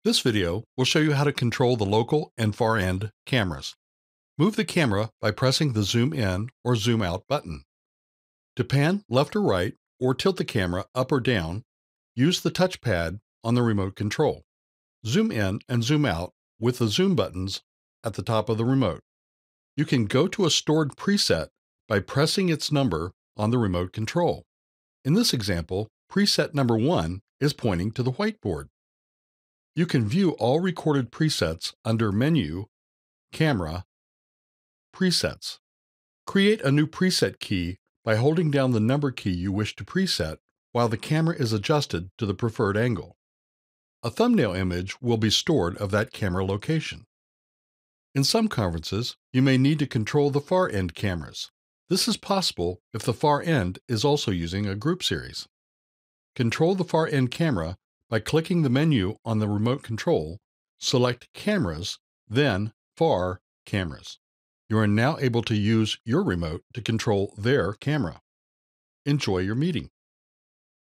This video will show you how to control the local and far end cameras. Move the camera by pressing the zoom in or zoom out button. To pan left or right or tilt the camera up or down, use the touchpad on the remote control. Zoom in and zoom out with the zoom buttons at the top of the remote. You can go to a stored preset by pressing its number on the remote control. In this example, preset number 1 is pointing to the whiteboard. You can view all recorded presets under Menu, Camera, Presets. Create a new preset key by holding down the number key you wish to preset while the camera is adjusted to the preferred angle. A thumbnail image will be stored of that camera location. In some conferences, you may need to control the far end cameras. This is possible if the far end is also using a group series. Control the far end camera by clicking the menu on the remote control, select Cameras, then Far Cameras. You are now able to use your remote to control their camera. Enjoy your meeting.